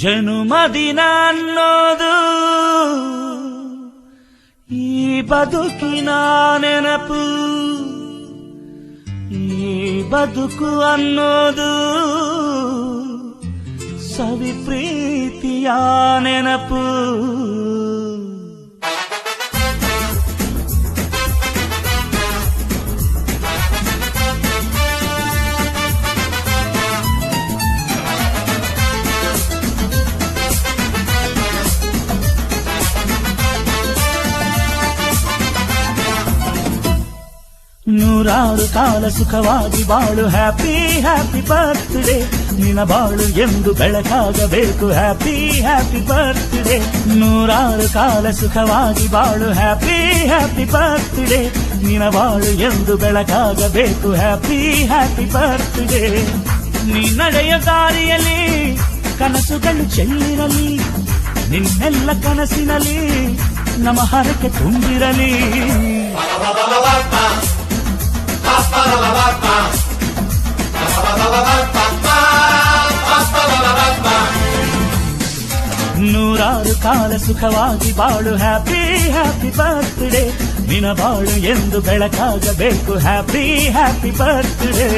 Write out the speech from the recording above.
ಜನುಮದಿನ ಅನ್ನೋದು ಈ ಬದುಕಿನ ನೆನಪು, ಈ ಬದುಕು ಅನ್ನೋದು ಸವಿ ಪ್ರೀತಿಯ ನೆನಪು. ನೂರಾರು ಕಾಲ ಸುಖವಾಗಿ ಬಾಳು, ಹ್ಯಾಪಿ ಹ್ಯಾಪಿ ಬರ್ತ್ಡೇ. ನಿನ್ನ ಬಾಳು ಎಂದು ಬೆಳಕಾಗಬೇಕು, ಹ್ಯಾಪಿ ಹ್ಯಾಪಿ ಬರ್ತ್ಡೇ. ನೂರಾರು ಕಾಲ ಸುಖವಾಗಿ ಬಾಳು, ಹ್ಯಾಪಿ ಹ್ಯಾಪಿ ಬರ್ತ್ಡೇ. ನಿನ್ನ ಬಾಳು ಎಂದು ಬೆಳಕಾಗಬೇಕು, ಹ್ಯಾಪಿ ಹ್ಯಾಪಿ ಬರ್ತ್ಡೇ. ನೀ ನಡೆಯ ದಾರಿಯಲ್ಲಿ ಕನಸುಗಳು ಚೆಲ್ಲಿರಲಿ, ನಿನ್ನೆಲ್ಲ ಕನಸಿನಲ್ಲಿ ನಮ್ಮ ಹರಕೆ ತುಂಬಿರಲಿ. ನೂರಾರು ಕಾಲ ಸುಖವಾಗಿ ಬಾಳು, ಹ್ಯಾಪಿ ಹ್ಯಾಪಿ ಬರ್ತ್ಡೇ. ನಿನ್ನ ಬಾಳು ಎಂದು ಬೆಳಕಾಗಬೇಕು, ಹ್ಯಾಪಿ ಹ್ಯಾಪಿ ಬರ್ತ್ಡೇ.